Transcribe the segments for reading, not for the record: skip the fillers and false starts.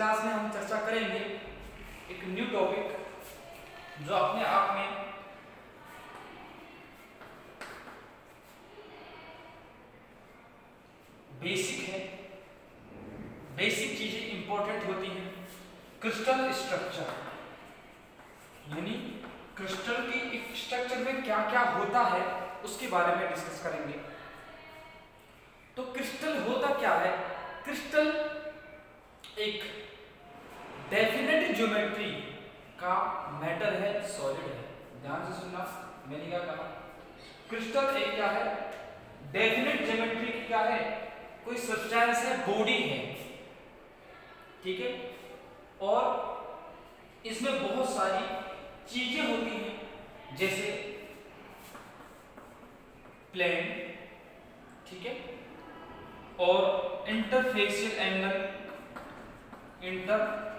Class में हम चर्चा करेंगे एक न्यू टॉपिक जो अपने आप में बेसिक है। बेसिक चीजें इंपॉर्टेंट होती हैं। क्रिस्टल स्ट्रक्चर, यानी क्रिस्टल के एक स्ट्रक्चर में क्या क्या होता है उसके बारे में डिस्कस करेंगे। तो क्रिस्टल होता क्या है? क्रिस्टल एक डेफिनेट ज्योमेट्री का मैटर है, सॉलिड है। ध्यान से सुनना, मैंने क्या कहा? क्रिस्टल एक क्या है? डेफिनेट ज्योमेट्री क्या है? कोई सब्सटेंस है, बॉडी है, ठीक है। और इसमें बहुत सारी चीजें होती हैं, जैसे प्लेन, ठीक है, और इंटरफेशियल एंगल, इंटरफेशियल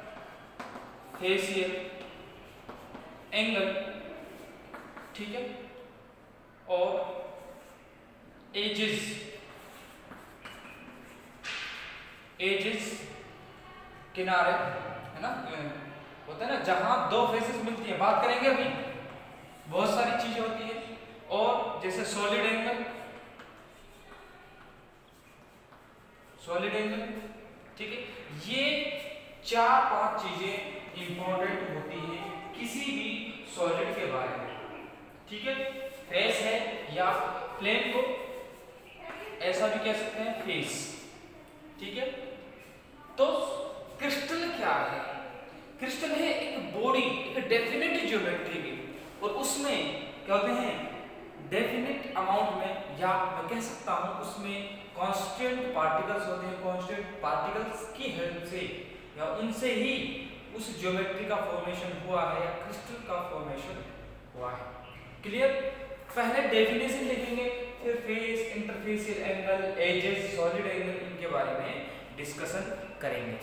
एंगल, ठीक है, और एजेस, किनारे, है ना, होता है ना, जहां दो फेसेस मिलती हैं, बात करेंगे अभी। बहुत सारी चीजें होती हैं, और जैसे सॉलिड एंगल, ठीक है। ये 4-5 चीजें इंपॉर्टेंट होती हैं किसी भी सॉलिड के बारे में, ठीक है। फेस है, या प्लेन को ऐसा भी कह सकते हैं, फेस, ठीक है। तो क्रिस्टल क्या है? क्रिस्टल है एक बॉडी, एक डेफिनेट ज्योमेट्री की, और उसमें क्या होते हैं? डेफिनेट अमाउंट में, या मैं कह सकता हूं उसमें कांस्टेंट पार्टिकल्स होते हैं। कांस्टेंट पार्टिकल्स की हेल्प से या उनसे ही उस ज्योमेट्री का फॉर्मेशन हुआ है, या क्रिस्टल का फॉर्मेशन हुआ है। क्लियर? पहले डेफिनेशन लिखेंगे, फिर face, interfacial angle, edges, solid angle, इनके बारे में डिस्कशन करेंगे।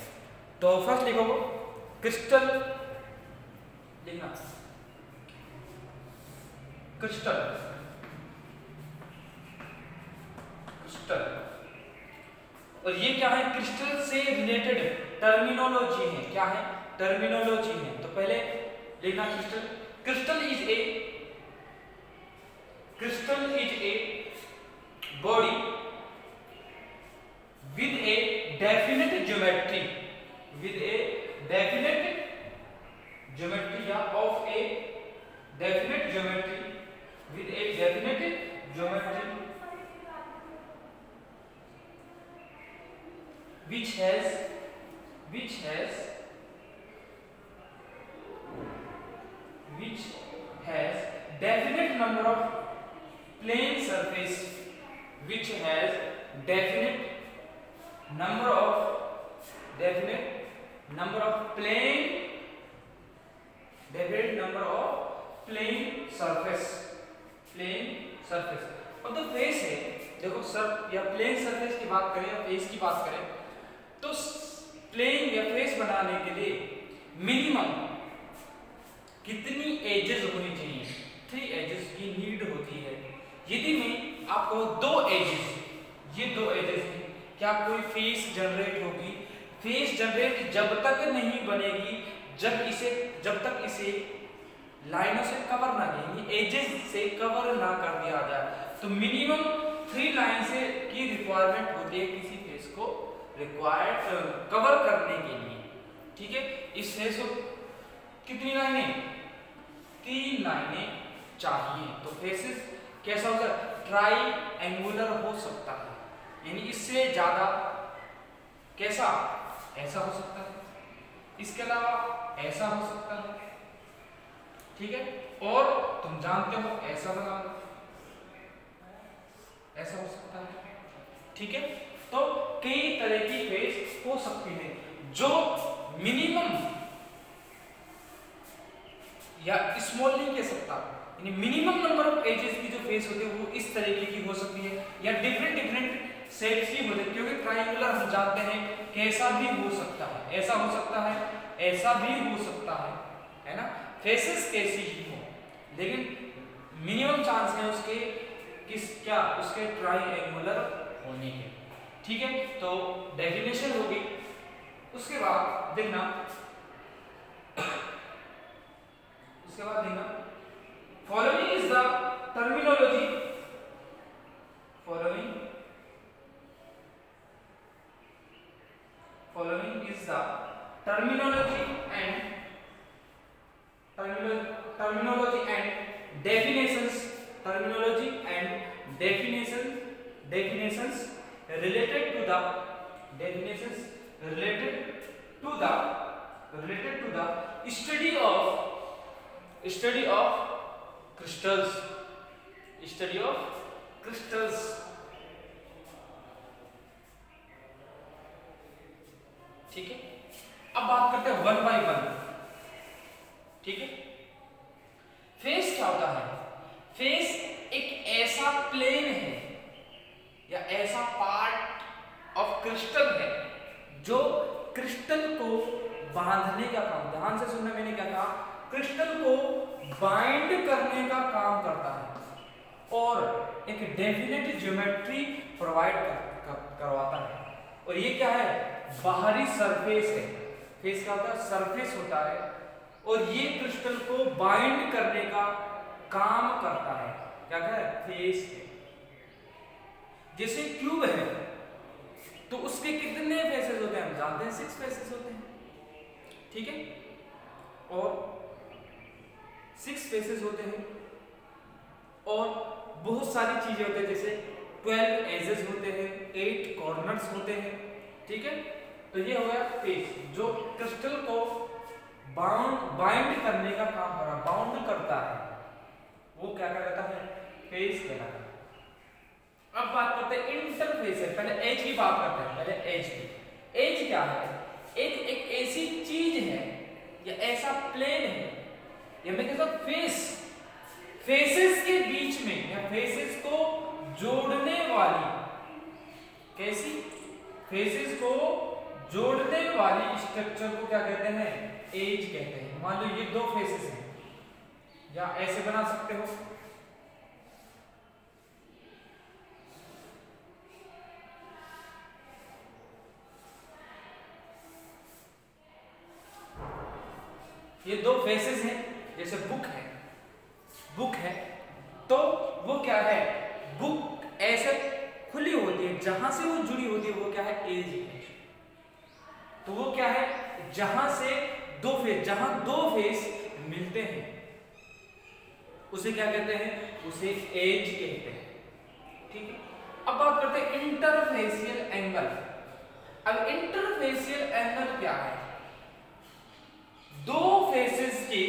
तो फर्स्ट लिखो क्रिस्टल, लिखना क्रिस्टल, और ये क्या है? क्रिस्टल से रिलेटेड टर्मिनोलॉजी है। क्या है? टर्मिनोलॉजी है। तो पहले लिखना crystal. Crystal is a body with a definite geometry, या of a definite geometry, with a definite geometry which has definite number of plane surface, which has definite number of plane surface। और तो face है, देखो sir, या plane surface की बात करें या फेस की बात करें, तो प्लेन या फेस बनाने के लिए मिनिमम कितनी एजेस होनी चाहिए? 3 एजेस की नीड होती है। यदि मैं आपको 2 एजेस, ये 2 एजेस हैं, क्या कोई फेस जनरेट होगी? फेस जनरेट जब तक नहीं बनेगी जब तक इसे लाइनों से कवर ना किया, एजेस से कवर ना कर दिया जाए। तो मिनिमम 3 लाइन से की रिक्वायरमेंट होती है किसी फेस को कवर करने के लिए, ठीक है। इस फेस को कितनी लाइनें? 3 लाइनें चाहिए। तो फेसेस कैसा होगा? ट्राइएंगुलर हो सकता है, यानी इससे ज्यादा कैसा? ऐसा हो सकता है, इसके अलावा ऐसा हो सकता है, ठीक है। और तुम जानते हो ऐसा बना लो, ऐसा हो सकता है, ठीक है। तो कई तरह की फेस हो सकती है। जो मिनिमम या स्मॉल नहीं कह सकता, यानी मिनिमम नंबर ऑफ एजेस की जो फेस होती है वो इस तरीके की हो सकती है, या डिफरेंट शेप्स की हो सकती है। क्योंकि ट्रायंगुलर हम जानते हैं कैसा भी हो सकता है, ऐसा हो सकता है, ऐसा भी हो सकता है ना, फेसेस कैसी ही हो, लेकिन मिनिमम चांस है उसके उसके ट्रायंगुलर होने के, ठीक है। तो डेफिनेशन होगी उसके बाद देखना following is the terminology and definitions related to the study of crystals. ठीक है, अब बात करते हैं वन बाय वन। ठीक है, फेस क्या होता है? फेस एक ऐसा प्लेन है या ऐसा पार्ट ऑफ क्रिस्टल है जो क्रिस्टल को बांधने का काम, ध्यान से सुनना मैंने क्या कहा, क्रिस्टल को बाइंड करने का काम करता है और एक डेफिनेट ज्योमेट्री प्रोवाइड करवाता है। और ये क्या है? बाहरी सरफेस है। फेस क्या होता है? सरफेस होता है और ये क्रिस्टल को बाइंड करने का काम करता है। क्या है? फेस है। जैसे क्यूब है तो उसके कितने फेसेस होते हैं? हम जानते हैं 6 फेसेस होते हैं। ठीक है, और 6 फेसेस होते हैं और बहुत सारी चीजें होती हैं, जैसे 12 एजेस होते हैं, 8 कॉर्नर्स होते हैं। ठीक है, तो ये हो गया फेस जो क्रिस्टल को बाइंड करने का काम कर रहा है, बाउंड करता है, वो क्या कहलाता है? फेस कहलाता है। अब बात करते हैं इंटरफेस है। पहले एज की बात करते हैं। एज क्या है? एक ऐसी चीज है या ऐसा प्लेन है या मैं कहता हूं फेसेस के बीच में या फेसेस को जोड़ने वाली, कैसी? फेसेस को जोड़ने वाली स्ट्रक्चर को क्या कहते हैं? एज कहते हैं। मान लो ये 2 फेसेस हैं, या ऐसे बना सकते हो, ये 2 फेसेस हैं। जैसे बुक है तो वो क्या है? बुक ऐसे खुली होती है, जहां से वो जुड़ी होती है वो क्या है? एज है। तो वो क्या है? जहां दो फेस मिलते हैं उसे क्या कहते हैं? उसे एज कहते हैं। ठीक है, अब बात करते हैं इंटरफेसियल एंगल। अब इंटरफेसियल एंगल क्या है? 2 फेसेस के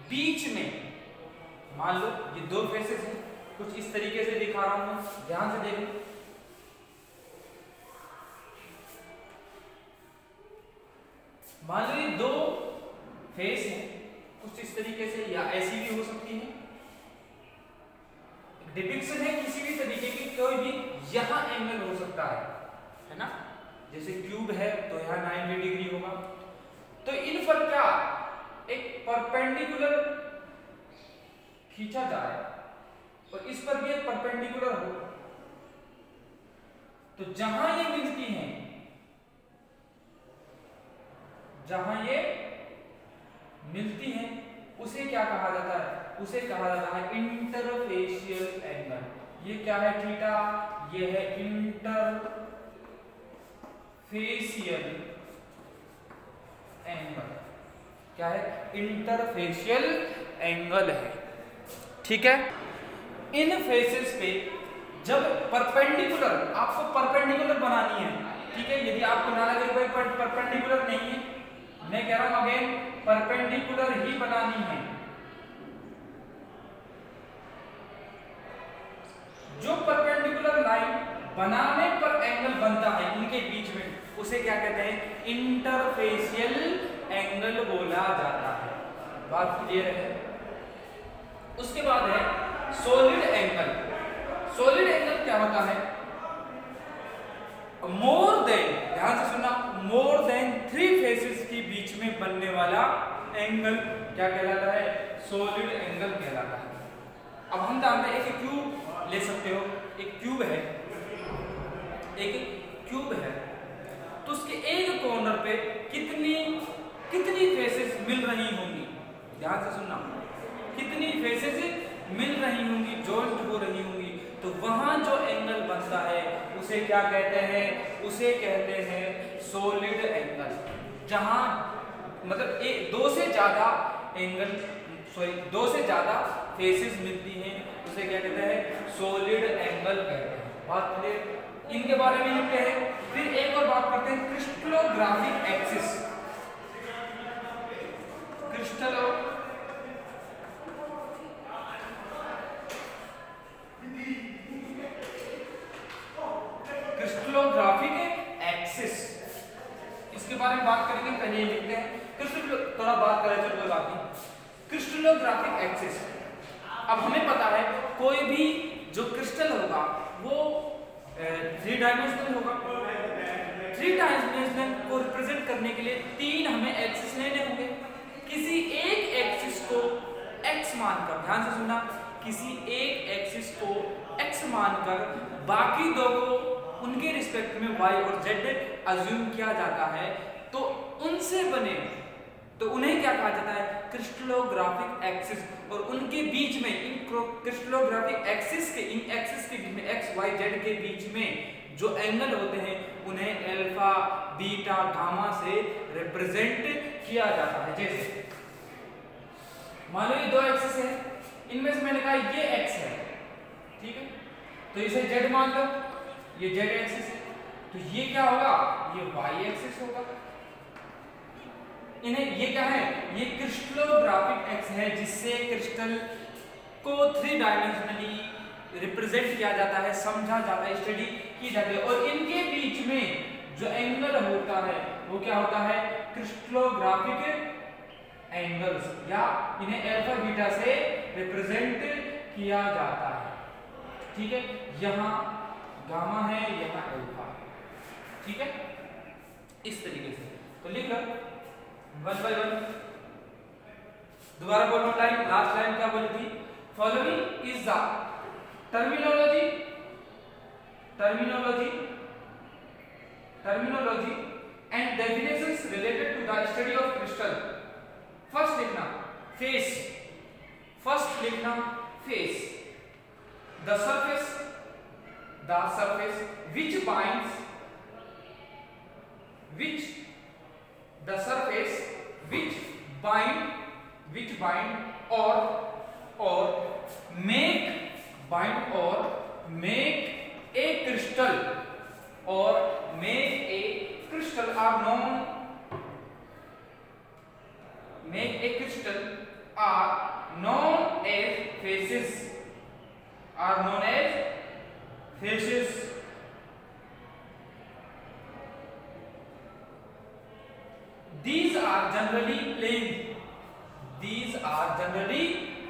बीच में, मान लो ये 2 फेसेस हैं, कुछ इस तरीके से दिखा रहा हूं, ध्यान से देखो। मान लो ये 2 फेस हैं, कुछ इस तरीके से, या ऐसी भी हो सकती है। डिपिक्शन है किसी भी तरीके की, कोई भी यहां एंगल हो सकता है ना? जैसे क्यूब है तो यहां 90 डिग्री होगा। तो इन पर क्या एक परपेंडिकुलर खींचा जाए और इस पर भी एक परपेंडिकुलर हो, तो जहां ये मिलती हैं, उसे क्या कहा जाता है? उसे कहा जाता है इंटरफेसियल एंगल। ये क्या है? थीटा। ये है इंटरफेसियल एंगल। क्या है? इंटरफेसियल एंगल है। ठीक है, इन फेसेस पे जब परपेंडिकुलर, आपको परपेंडिकुलर बनानी है। ठीक है, यदि आपको ना लगे कोई परपेंडिकुलर नहीं है, मैं कह रहा हूं अगेन परपेंडिकुलर ही बनानी है। जो परपेंडिकुलर लाइन बनाने पर एंगल बनता है इनके बीच में, उसे क्या कहते हैं? इंटरफेसियल एंगल बोला जाता है। बात क्लियर है? उसके बाद है सॉलिड एंगल। सॉलिड एंगल क्या होता है? मोर देन, ध्यान से सुनना, मोर देन 3 फेसेस के बीच में बनने वाला एंगल क्या कहलाता है? सॉलिड एंगल कहलाता है। अब हम जानते हैं, एक क्यूब ले सकते हो, एक क्यूब है तो उसके एक कॉर्नर पे मिल रही होंगी, ध्यान से सुनना, कितनी फेसेस मिल रही होंगी, जॉइंट हो रही होंगी, तो वहां जो एंगल बनता है उसे क्या कहते हैं, उसे कहते हैं सॉलिड एंगल। जहां मतलब दो से ज्यादा एंगल, सॉरी दो से ज्यादा फेसेस मिलती हैं उसे क्या कहते हैं, सॉलिड एंगल कहते हैं। बात क्लियर, इनके बारे में लिखते हैं। फिर एक और बात करते हैं, क्रिस्टलोग्राफिक एक्सिस। क्रिस्टलोग्राफिक एक्सिस, इसके बारे में बात करेंगे, पहले ये लिखते हैं। थोड़ा बात करें, चलो कोई बात नहीं। क्रिस्टलोग्राफिक एक्सिस, अब हमें पता है कोई भी जो क्रिस्टल होगा वो 3 डायमेंशनल होगा। 3 डायमेंशनल को रिप्रेजेंट करने के लिए 3 हमें एक्सिस लेने होंगे। किसी एक एक्सिस को x मानकर, ध्यान से सुनना, किसी एक एक्सिस को x मानकर बाकी दो को उनके रिस्पेक्ट में y और z अज्यूम किया जाता है, तो उनसे बने, तो उन्हें क्या कहा जाता है, क्रिस्टलोग्राफिक एक्सिस। और उनके बीच में, इन क्रिस्टलोग्राफिक एक्सिस के, इन एक्सिस के बीच में, x y z के बीच में जो एंगल होते हैं उन्हें अल्फा, बीटा, गामा से रिप्रेजेंट किया जाता है। जैसे मान लो ये 2 एक्सिस है, इनमें से मैंने कहा ये x है, ठीक है, तो इसे z मान लो, ये z एक्सिस है, तो ये क्या होगा, ये y एक्सिस होगा। इन्हें ये क्या है, ये क्रिस्टलोग्राफिक एक्स है, जिससे क्रिस्टल को 3 डायमेंशनली रिप्रेजेंट किया जाता है, समझा जाता है, स्टडी की जाती है। और इनके बीच में जो एंगल होता है वो क्या होता है, क्रिस्टलोग्राफिक एंगल्स, या इन्हें अल्फा बीटा से रिप्रेजेंट किया जाता है। ठीक है, यहाँ गामा है, यहाँ अल्फा, ठीक है, इस तरीके से। तो लिख लो 1 by 1। दोबारा बोलो, लाइन, लास्ट लाइन क्या बोली थी, following is the terminology and definitions related to the study of crystal. First लिखना face, the surface which binds make a crystal are known as faces, These are generally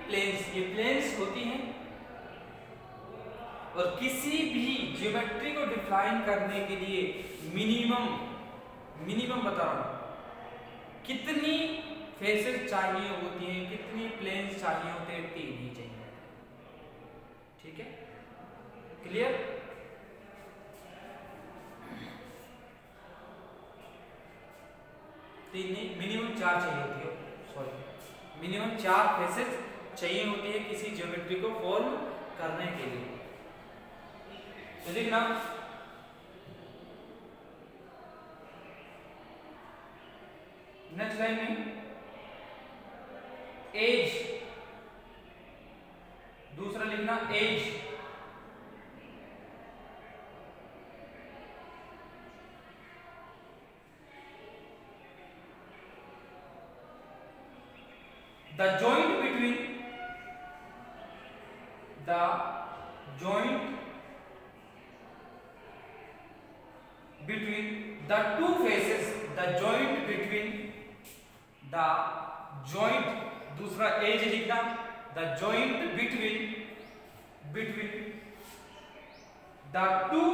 planes, ये planes होती हैं। और किसी भी ज्योमेट्री को define करने के लिए मिनिमम बता रहा हूं, कितनी फेसेस चाहिए होती हैं, कितनी प्लेन्स चाहिए होते हैं, 3 ही चाहिए। ठीक है, क्लियर। मिनिमम 4 चाहिए होती है, मिनिमम 4 फेसेस चाहिए होती है किसी ज्योमेट्री को फॉर्म करने के लिए। तो देखना नेक्स्ट लाइन में एज, दूसरा लिखना edge, the joint between the two faces, दूसरा एज लिखना, the joint between the two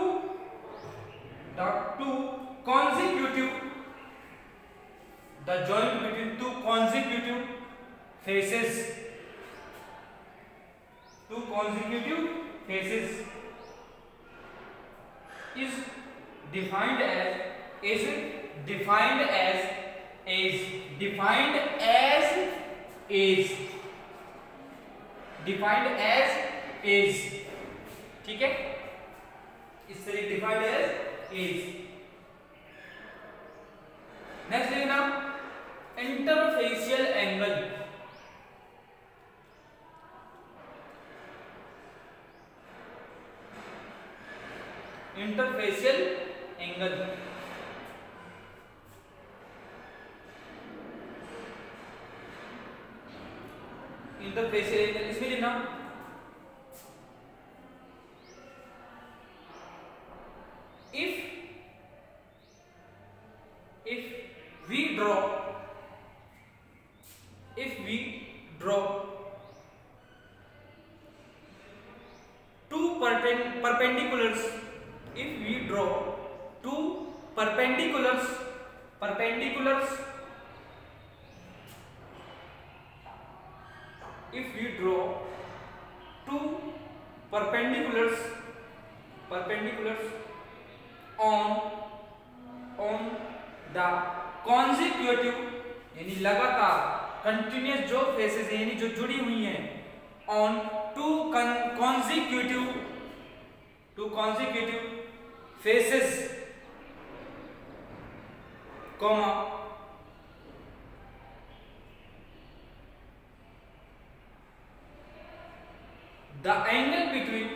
consecutive faces is defined as edge, defined edge edge, defined edge edge, ठीक है, इस तरह डिफाइंड एज एज। नेक्स्ट लिखना interfacial angle, interfacial angle, interfacial angle इसमें लिखना if we draw two perpendiculars, if we draw two perpendiculars, if we draw two perpendiculars on the consecutive यानी लगातार continuous जो फेसेस है यानी जो जुड़ी हुई हैं on two consecutive faces, comma the angle between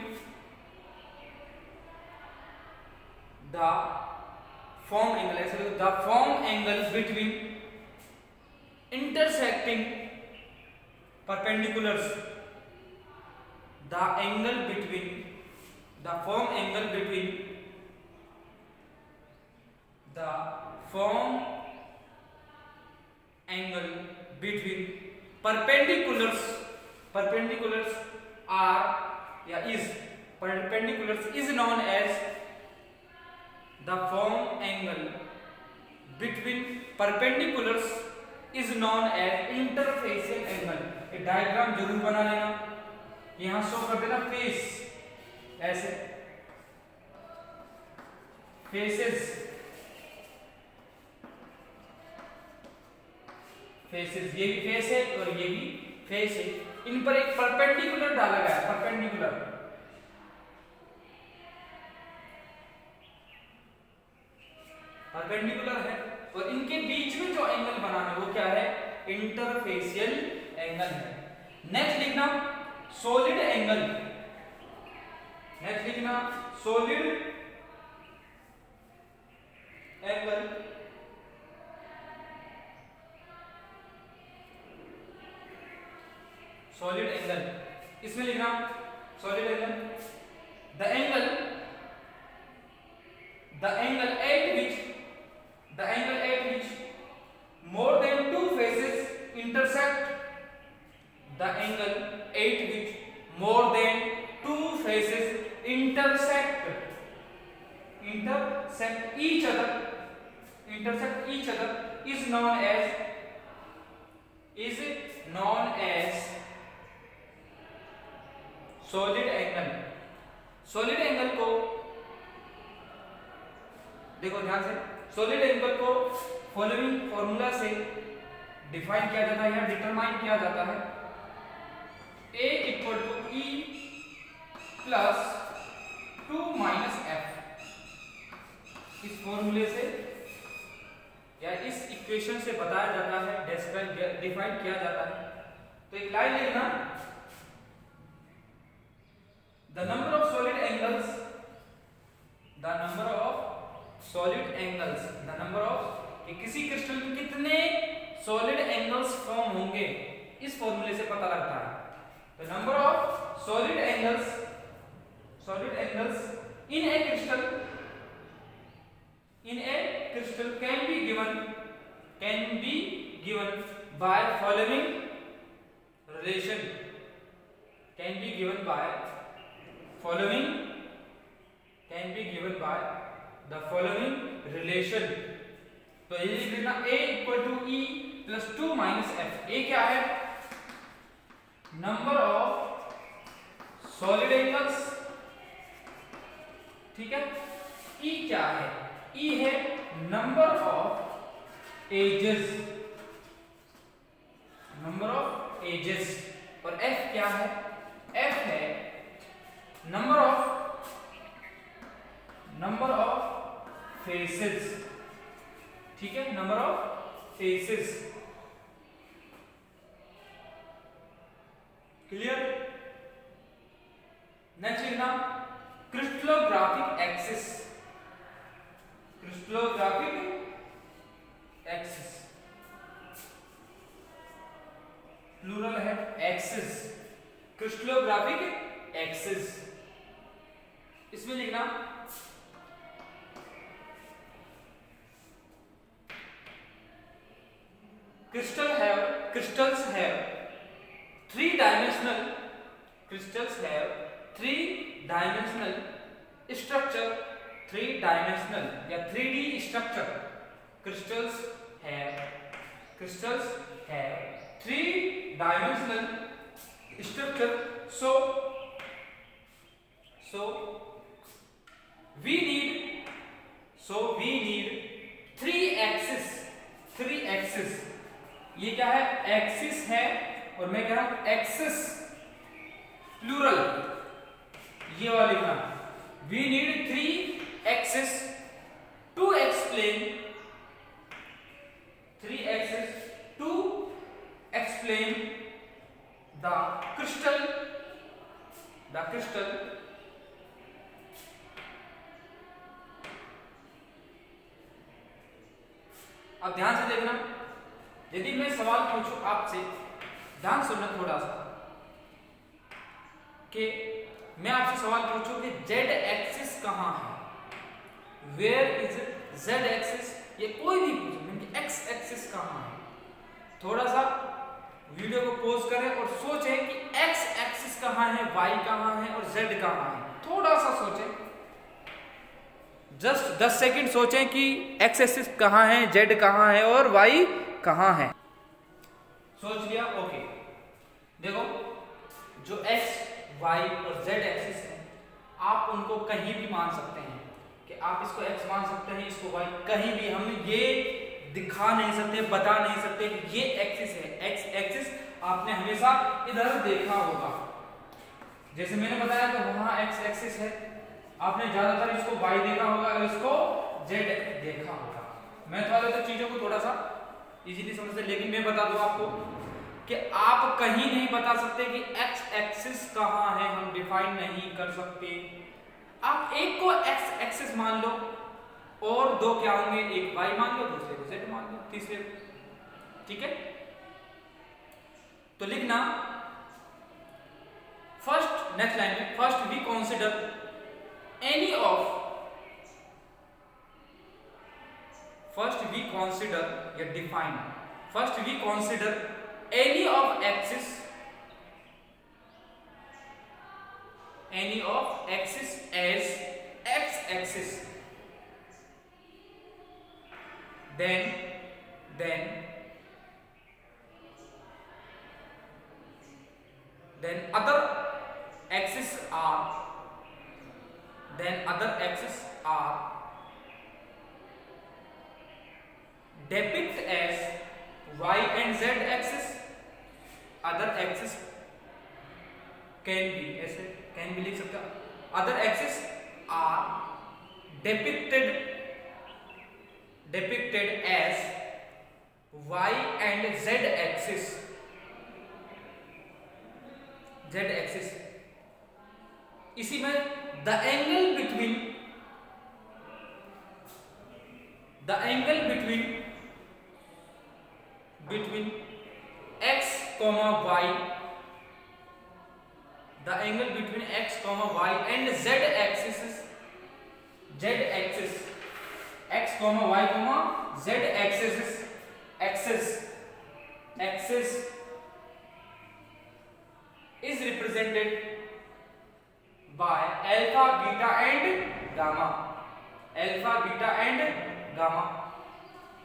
the form angle, ऐसे the form angle between intersecting perpendiculars, the angle between the form angle between the form angle between perpendiculars are या is perpendiculars is known as the form angle between perpendiculars is known as interfacial angle। ये diagram जरूर बना लेना, यहां show कर देना face, ऐसे faces ये भी फेस है और ये भी फेस है, इन पर एक परपेंडिकुलर डाला गया है, परपेंडिकुलर है और इनके बीच में जो एंगल बना है वो क्या है, इंटरफेशियल एंगल है। नेक्स्ट लिखना सॉलिड एंगल, नेक्स्ट लिखना सॉलिड एंगल, सॉलिड एंगल इसमें लिखना solid angle the angle at which more than two faces intersect, the angle at which more than two faces intersect each other is known as solid angle। solid angle को देखो ध्यान से, solid angle को following formula से define किया जाता है या डिटरमाइन किया जाता है, A = E + 2 - f। इस फॉर्मूले से या इस इक्वेशन से बताया जाता है, डिफाइन किया जाता है। तो एक लाइन लिखना the number of solid angles, the number of किसी क्रिस्टल में कितने सॉलिड एंगल्स फॉर्म होंगे इस फॉर्मूले से पता लगता है। तो number of solid angles in a crystal can be given by following relation, the following relation। तो ये लिख लेना A = E + 2 - f। A क्या है, नंबर ऑफ सॉलिड एंगल्स, ठीक है। E क्या है, E है number of edges, number of edges. और एफ क्या है? एफ है नंबर ऑफ फेसेस, ठीक है, number of faces. Clear? Next लिखना crystallographic axis, crystallographic axis, plural है एक्सिस, क्रिस्टलोग्राफिक एक्सिस। इसमें लिखना crystals have three-dimensional structure, three-dimensional या 3D structure। crystals have three-dimensional structure, so we need three axis। ये क्या है? एक्सिस है, और मैं कह रहा हूं एक्सिस प्लूरल, ये वाला लिखना। We need three axis to explain the crystal. अब ध्यान से देखना, यदि मैं सवाल पूछूं आपसे, ध्यान सुनना थोड़ा सा, कि मैं आपसे सवाल पूछूं कि जेड एक्सिस कहां है, वेयर इज जेड एक्सिस, ये कोई भी पूछे कि एक्स एक्सिस कहां है, थोड़ा सा वीडियो को पॉज करें और सोचें कि एक्स एक्सिस कहां है, वाई कहां है और जेड कहां है। थोड़ा सा सोचें, जस्ट 10 सेकंड सोचें कि एक्स एक्सिस कहां है, जेड कहां है और वाई कहां है। सोच लिया? ओके। देखो, जो एक्स वाई और जेड एक्सिस है, आप उनको कहीं भी मान सकते हैं, कि आप इसको एक्स मान सकते हैं, इसको वाई, कहीं भी। हम ये दिखा नहीं सकते, बता नहीं सकते कि ये एक्सिस है। एक्स एक्सिस आपने हमेशा इधर देखा होगा, जैसे मैंने बताया कि वहां एक्स एक्सिस है, आपने ज्यादातर इसको वाई देखा होगा और इसको जेड देखा होगा। मैथ वाले तो चीजों को थोड़ा सा इजीली समझते, लेकिन मैं बता दूं आपको कि आप कहीं नहीं बता सकते कि एक्स एक्सिस कहां है, हम डिफाइन नहीं कर सकते। आप एक को एक्स एक्सिस मान लो और दो क्या होंगे, एक वाई मान लो, दूसरे को जेड मान लो, तीसरे, ठीक है। तो लिखना फर्स्ट, नेक्स्ट लाइन में, first we consider any of, first we consider या define, first we consider any of axis as x axis, then other axis are depict as y and z axis। Other axis can be लिख सकते हैं, other axis are depicted as y and z axis। इसी में the angle between x, y, the angle between x, y and z axis, x, y, z axis is represented by alpha, beta and gamma।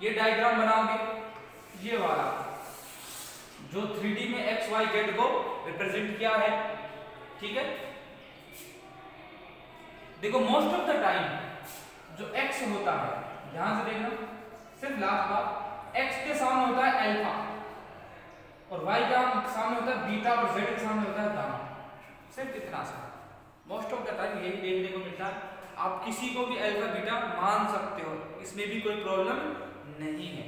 ये diagram बनाओगे, ये वाला जो 3D में x, y, z को represent किया है, ठीक है। देखो, मोस्ट ऑफ द टाइम जो x होता है, ध्यान से देखना, सिर्फ लास्ट बार, x के सामने होता है अल्फा और y का सामने होता है बीटा और z के सामने होता है गामा। सिर्फ इतना सा, मोस्ट ऑफ द टाइम यही देखने को मिलता है। आप किसी को भी अल्फा बीटा मान सकते हो, इसमें भी कोई प्रॉब्लम नहीं है।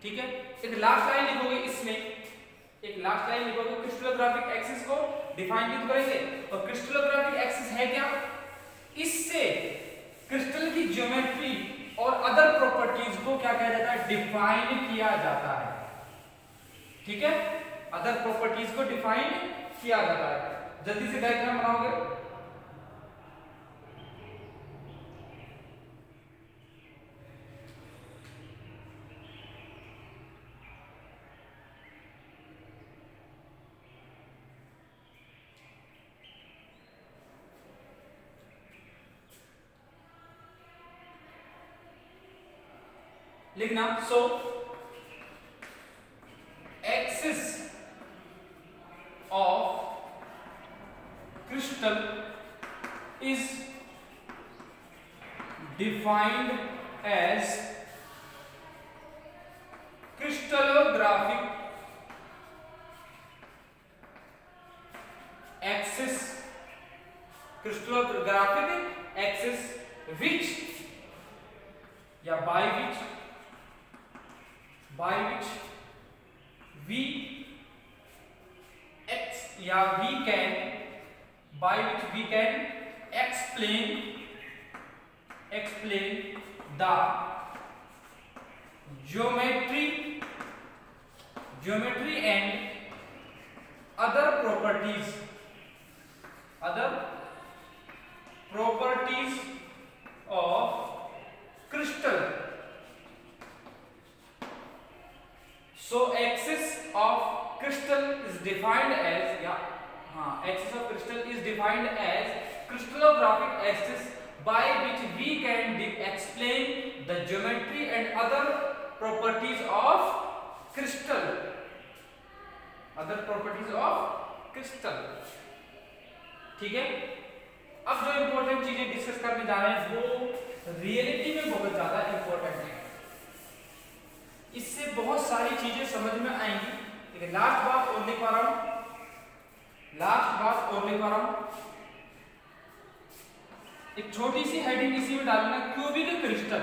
ठीक है, एक लास्ट लाइन लिखोगे, इसमें एक लास्ट लाइन लिखोगे, क्रिस्टलोग्राफिक एक्सिस को डिफाइन करेंगे। और क्रिस्टलोग्राफिक एक्सिस है क्या? इससे क्रिस्टल की ज्योमेट्री और अदर प्रॉपर्टीज को क्या कहा जाता है? डिफाइन किया जाता है। ठीक है, अदर प्रॉपर्टीज को डिफाइन किया जाता है। जल्दी से डायग्राम बनाओगे। लिखना, so axis of crystal is defined as crystallographic axis, crystallographic axis which या by which we can explain the geometry and other properties of crystal. So axis of crystal is defined as axis of crystal is defined as crystallographic axis by which we can explain the geometry and other properties of crystal. ठीक है, अब जो important चीजें discuss करने जा रहे हैं वो रियलिटी में बहुत ज्यादा इंपॉर्टेंट है। इससे बहुत सारी चीजें समझ में आएंगी। ठीक है, लास्ट बात और लिख पा रहा हूं, एक छोटी सी हेडिंग इसी में डालना, क्यूबिक क्रिस्टल।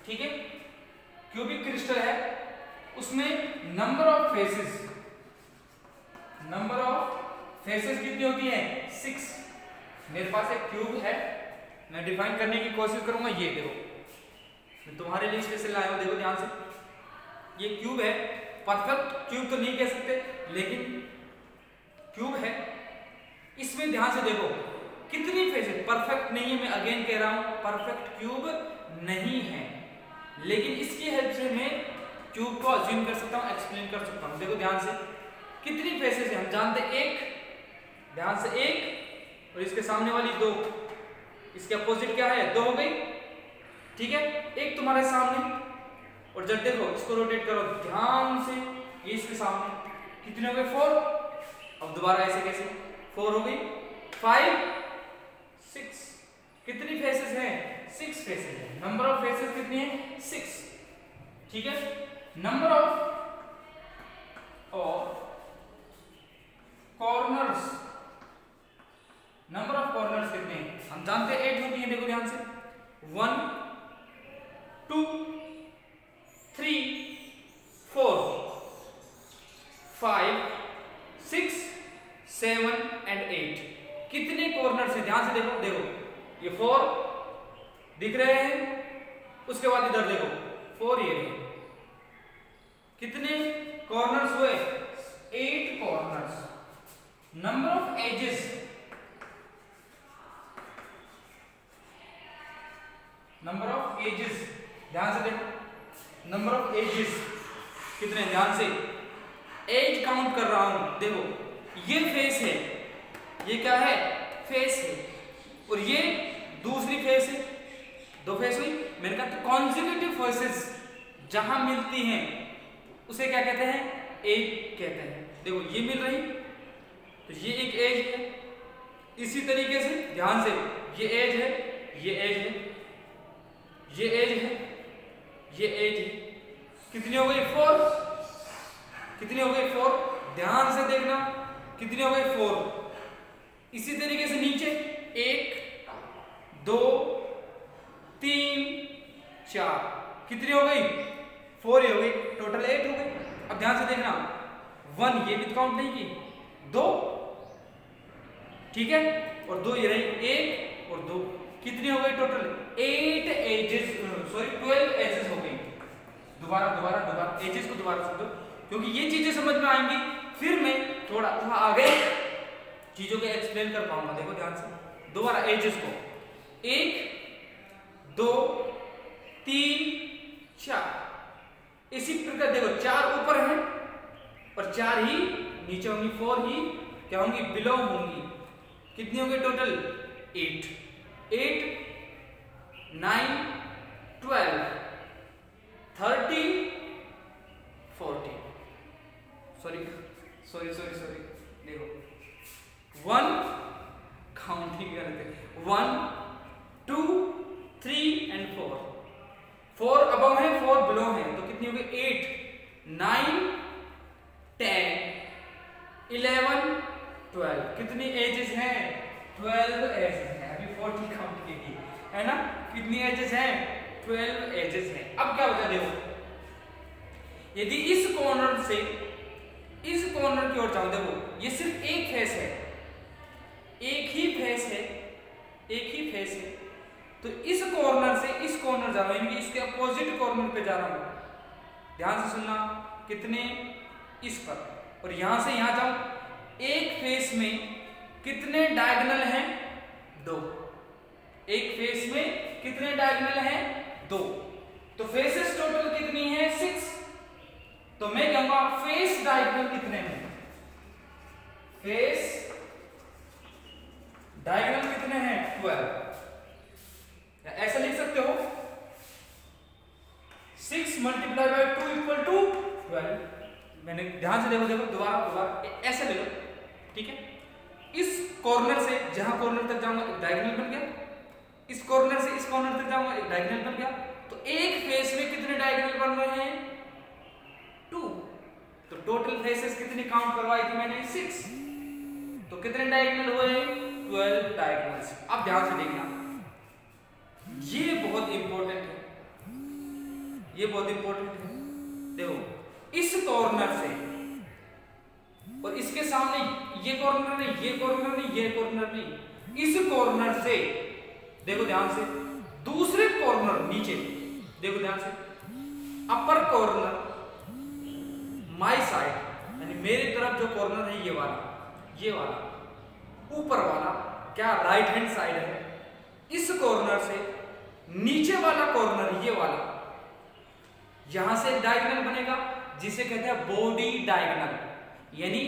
ठीक है, क्यूबिक क्रिस्टल है, उसमें नंबर ऑफ फेसेस कितनी होती है? 6। मेरे पास एक क्यूब है, मैं डिफाइन करने की कोशिश करूंगा। ये देखो, मैं तुम्हारे लिए स्पेशल लाया हूं, देखो ध्यान से। ये क्यूब है, परफेक्ट क्यूब तो नहीं कह सकते, लेकिन क्यूब है। इसमें ध्यान से देखो कितनी फेसेस, परफेक्ट नहीं है, मैं अगेन कह रहा हूं, परफेक्ट क्यूब नहीं है, लेकिन इसकी हेल्प से मैं क्यूब को अज्यूम कर सकता हूं, एक्सप्लेन कर सकता हूं। देखो ध्यान से कितनी फेसेस है, हम जानते हैं 1, ध्यान से 1 और इसके सामने वाली 2, इसके अपोजिट क्या है? 2 हो गई। ठीक है, एक तुम्हारे सामने, और जब देखो इसको रोटेट करो ध्यान से, ये इसके सामने कितने हो गए? 4। अब दोबारा ऐसे कैसे? 4 हो गई, 5, 6। कितनी फेसेस हैं? 6 फेसेस हैं। नंबर ऑफ फेसेस कितनी है? 6। ठीक है, नंबर ऑफ कॉर्नर्स कितने हैं? हम जानते हैं 8 होती है। देखो ध्यान से, 1 2 3 4 5 6 7 and 8। कितने कॉर्नर से? ध्यान से देखो, ये 4 दिख रहे हैं, उसके बाद इधर देखो 4, ये कितने कॉर्नर्स हुए? 8 कॉर्नर्स। नंबर ऑफ एजेस, ध्यान से देखो, नंबर ऑफ एजेस कितने? ध्यान से एज काउंट कर रहा हूं। देखो ये फेस है, ये क्या है? फेस है, और ये दूसरी फेस है, 2 फेस हुई। मैंने कहा कॉन्जिक्यूटिव फेसेस जहां मिलती हैं उसे क्या कहते हैं? एज कहते हैं। देखो ये मिल रही, तो ये एक एज है। इसी तरीके से ध्यान से, ये एज है, ये एज है, ये एज है, ये एज है, कितनी हो गई 4, कितनी हो गई 4, ध्यान से देखना कितनी हो गई 4। इसी तरीके से नीचे 1 2 3 4, कितनी हो गई 4 ही हो गई, टोटल 8 हो गई। अब ध्यान से देखना 1 ये भी काउंट नहीं की, 2 ठीक है, और 2 ये रही 1 और 2, कितनी हो गई टोटल 8 एजेस, सॉरी 12 एजेस हो गई। दोबारा एजेस को दोबारा समझो, क्योंकि ये चीजें समझ में आएंगी, फिर मैं थोड़ा आगे चीजों को एक्सप्लेन कर पाऊंगा। देखो ध्यान से दोबारा एजेस को 1 2 3 4, इसी प्रकार देखो 4 ऊपर है और 4 ही नीचे होंगी, 4 ही क्या होंगी बिलोंग होंगी। कितनी होंगी टोटल 8 9 12 13 14, सॉरी देखो 1 काउंटिंग करते 1 2 3 एंड 4 अबव है 4 बिलो है, तो कितनी होगी 8 9 10 11 12, कितनी एजेस हैं 12 एजेस हैं। अभी 40 काउंट की है ना, कितनी एजेस हैं 12 एजेस हैं। अब क्या होता है देखो, यदि इस कॉर्नर से इस कॉर्नर की ओर जाऊं, देखो ये सिर्फ एक फेस है, एक ही फेस है, तो इस कॉर्नर से इस कॉर्नर जा रहा हूं, यानी इसके अपोजिट कॉर्नर पे जा रहा हूं। ध्यान से सुनना, कितने इस पर, और यहां से यहां जाऊं, एक फेस में कितने डायगोनल हैं 2, एक फेस में कितने डायगोनल हैं 2, तो फेसेस टोटल कितनी है 6, तो मैं कहूंगा फेस डायगोनल कितने हैं, फेस डायगोनल कितने हैं 12, ऐसा लिख सकते हो 6 मल्टीप्लाई बाय 2 इक्वल टू 12। मैंने ध्यान से देखो दोबारा ऐसे ले लो, ठीक है। इस कॉर्नर से जहां कॉर्नर तक जाऊंगा एक डायगोनल बन गया, इस कॉर्नर से इस कॉर्नर तक जाऊंगा एक डायगोनल बन गया, तो एक फेस में कितने डायगोनल बन रहे हैं 2, तो टोटल फेसेस कितनी काउंट करवाई थी मैंने 6, तो कितने डायगोनल हुए 12 डायगोनल्स। अब ध्यान से देखना, ये बहुत इंपॉर्टेंट है, देखो इस कॉर्नर से और इसके सामने ये कॉर्नर नहीं, ये कॉर्नर नहीं, ये कॉर्नर नहीं, इस कॉर्नर से देखो ध्यान से, दूसरे कॉर्नर नीचे देखो ध्यान से, अपर कॉर्नर माई साइड, यानी मेरी तरफ जो कॉर्नर है ये वाला ऊपर वाला क्या राइट हैंड साइड है, इस कॉर्नर से नीचे वाला कॉर्नर ये वाला, यहां से डायगोनल बनेगा जिसे कहते हैं बॉडी डायगोनल, यानी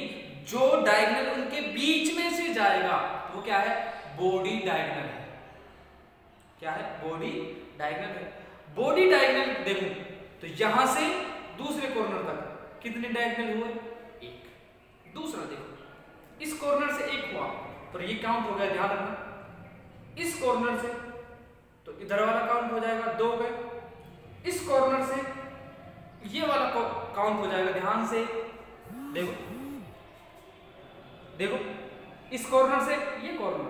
जो डायगोनल उनके बीच में से जाएगा वो क्या है बॉडी डायगोनल है। क्या है बॉडी डायगोनल है। बॉडी डायगोनल देखो तो यहां से दूसरे कॉर्नर तक कितने डायगोनल हुए 1, दूसरा देखो इस कॉर्नर से 1 हुआ तो ये काउंट हो गया, ध्यान रखना, इस कॉर्नर से तो इधर वाला काउंट हो जाएगा 2 गए, इस कॉर्नर से ये वाला काउंट हो जाएगा, ध्यान से देखो इस कॉर्नर से ये कॉर्नर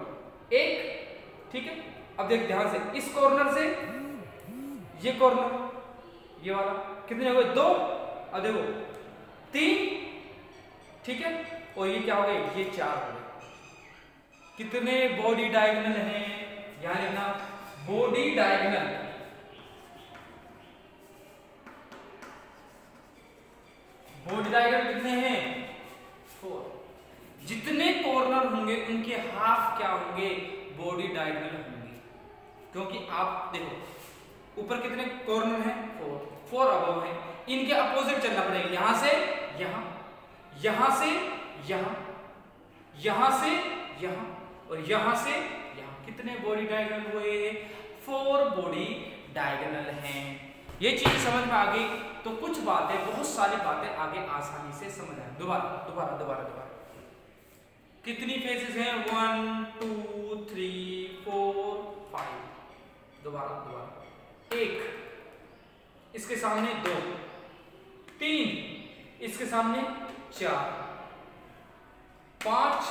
1, ठीक है। अब देख ध्यान से, इस कॉर्नर से ये कॉर्नर ये वाला कितने हो गए 2, अब देखो 3, ठीक है, और ये क्या हो गए ये 4 हो गए। कितने बॉडी डायगोनल हैं, यानी ना बॉडी डायगोनल कितने हैं 4। जितने कॉर्नर होंगे उनके हाफ क्या होंगे बॉडी डायगोनल होंगे, क्योंकि आप देखो ऊपर कितने कॉर्नर हैं 4 अबव है, इनके अपोजिट चलना पड़ेगा, यहां से यहां, यहां से यहां, यहां से यहां और यहां से यहां। कितने बॉडी डायगोनल हुए 4 बॉडी डायगोनल हैं। ये चीज समझ में आ गई तो कुछ बातें, बहुत सारी बातें आगे आसानी से समझ आए। दोबारा कितनी फेसेस हैं 1 2 3 4 5, दोबारा 1, इसके सामने 2, 3, इसके सामने 4, 5,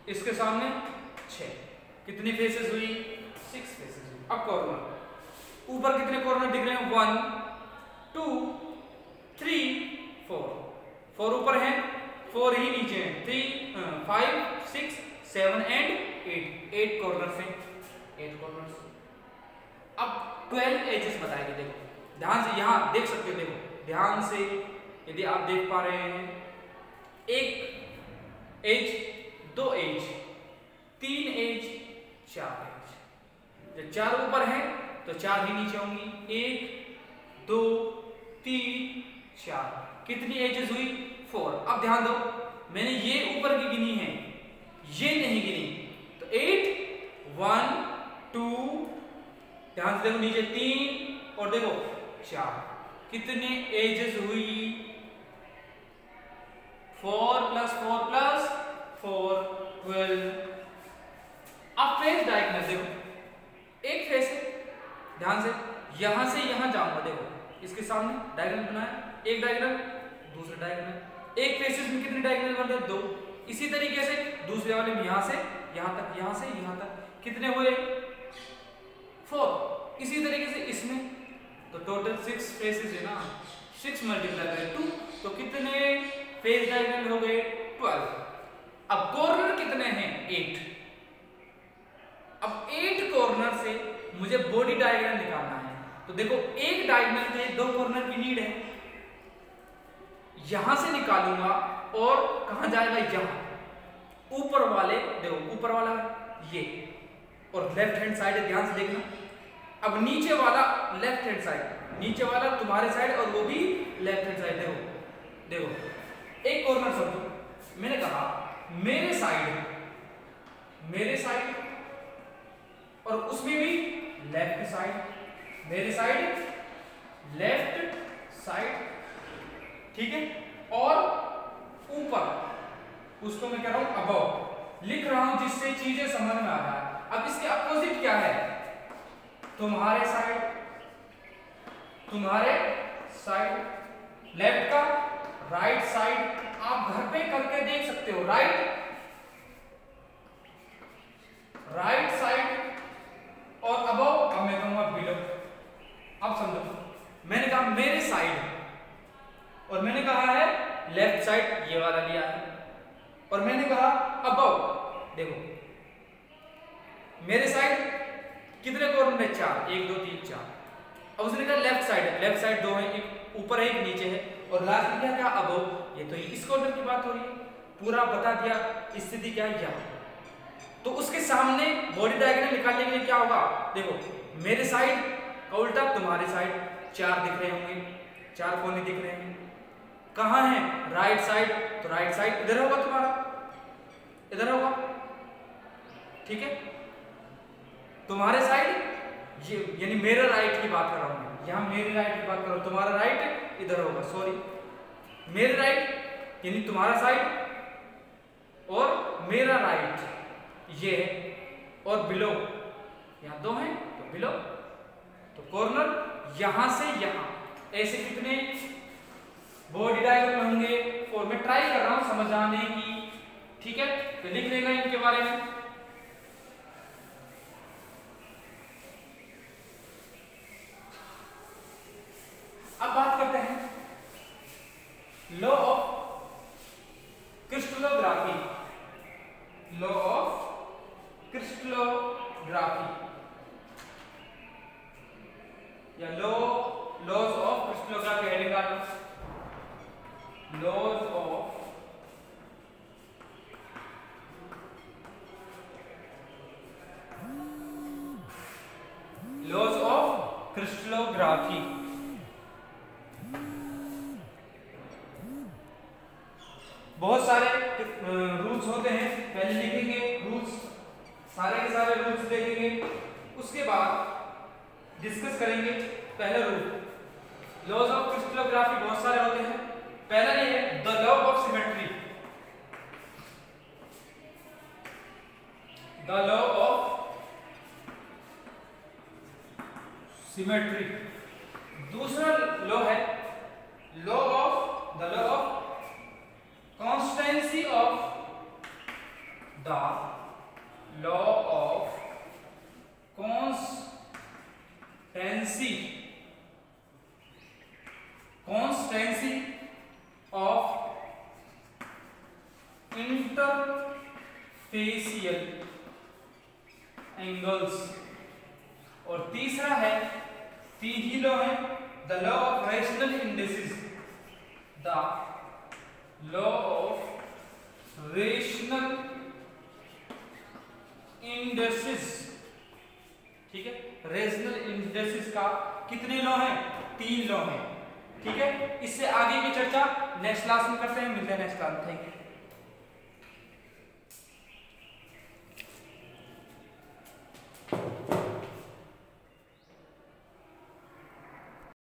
इसके सामने 6। कितनी फेसेस हुई? 6 फेसेस हुई। अब कॉर्नर, ऊपर कितने कॉर्नर दिख रहे हैं? 1 2 3 4। 4 ऊपर है, 4 ही नीचे है। 3 5 6 7 एंड 8 कॉर्नर से 8 कॉर्नर। अब 12 एजेस बताएंगे। देखो ध्यान से, यहां देख सकते हो, देखो ध्यान से, यदि आप देख पा रहे हैं, 1 एज, 2 एज, 3 एज, 4 एज। जब 4 ऊपर है तो 4 ही नीचे होंगी। 1 2 3 4। कितनी एजेस हुई? 4। अब ध्यान दो, मैंने ये ऊपर की गिनी है, ये नहीं गिनी, तो 8 1 2, ध्यान से देखो, नीचे 3 और देखो 4। कितने एजेस हुई? 4 + 4 + 4 12। अब फेस डायगोनल देखो, एक फेस है, ध्यान से, यहां से यहां जाऊंगा। देखो इसके सामने डायगोनल बनाया, एक डायगोनल, दूसरा डायगोनल। एक फेसेस में कितने डायगोनल बन रहे? 2। इसी तरीके से दूसरे वाले में यहां से यहां तक, यहां से यहां तक कितने हुए? 4। इसी तरीके से इसमें तो टोटल 6 फेसेस है ना, 6 × 2, तो कितने फेस डायगोनल हो गए? 12। अब कॉर्नर कितने हैं? 8। अब 8 कॉर्नर से मुझे बॉडी डायगोनल निकालना है। तो देखो एक डायगोनल में 2 कॉर्नर की नीड है, यहां से निकालूंगा और कहां जाएगा? यहां। ऊपर वाले देखो, ऊपर वाला ये, और लेफ्ट हैंड साइड है, ध्यान से देखना। अब नीचे वाला लेफ्ट हैंड साइड, नीचे वाला तुम्हारे साइड और वो भी लेफ्ट हैंड साइड। देखो देखो एक कॉर्नर समझो, मैंने कहा मेरे साइड और उसमें भी लेफ्ट साइड, मेरे साइड लेफ्ट साइड, ठीक है। और ऊपर उसको मैं कह रहा हूं अबव लिख रहा हूं, जिससे चीजें समझ में आ रहा है। अब इसके अपोजिट क्या है? तुम्हारे साइड लेफ्ट का, राइट साइड। आप घर पे करके देख सकते हो, राइट साइड और अबव। अब मैं कहूंगा बिलो। अब समझो, मैंने कहा मेरे साइड और मैंने कहा है लेफ्ट साइड, ये वाला लिया है, और मैंने कहा अबव। देखो मेरे साइड कितने कॉर्नर में? 4, 1 2 3 4। अब उसने कहा लेफ्ट साइड 2 है, एक ऊपर है, एक नीचे है, और लास्ट में क्या? अबव। ये तो इस कॉर्नर की बात हो रही है, पूरा बता दिया स्थिति क्या है यहाँ। तो उसके सामने बॉडी डायग्राम निकालने के लिए क्या होगा? देखो मेरे साइड का उल्टा तुम्हारे साइड, 4 दिख रहे होंगे, 4 कोने दिख रहे हैं। कहां है? राइट साइड, तो राइट साइड इधर होगा, तुम्हारा इधर होगा, ठीक है। तुम्हारे साइड ये यानी मेरा राइट की बात कर रहा हूं, यहां मेरे राइट की बात कर रहा हूं, तुम्हारा राइट इधर होगा, सॉरी, मेरे राइट यानी तुम्हारा साइड और मेरा राइट ये है, और बिलो यहां 2 है तो बिलो, तो कॉर्नर यहां से यहां, ऐसे कितने बॉडी डायग्राम होंगे? और मैं ट्राई कर रहा हूं समझाने की, ठीक है। तो लिख लेना इनके बारे में। अब बात करते हैं law of crystallography, law of crystallography या लॉज ऑफ क्रिस्टलोग्राफी, हेडिंग डालो, लॉज ऑफ क्रिस्टलोग्राफी। बहुत सारे रूल्स होते हैं, पहले लिखेंगे रूल्स, सारे के सारे रूल्स देखेंगे, उसके बाद डिस्कस करेंगे। पहला रूल, लॉज ऑफ क्रिस्टलोग्राफी बहुत सारे होते हैं। पहला ये है the law of symmetry, the law of symmetry. दूसरा लॉ है law of constituency of the law of constituency of interfacial angles. और तीसरा है, तीन ही लॉ है, the law of rational indices, the law of rational indices. ठीक है, rational indices का कितने लॉ हैं? 3 लॉ हैं। ठीक है, इससे आगे की चर्चा नेक्स्ट क्लास में करते हैं। मिलते हैं नेक्स्ट क्लास में। Thank you.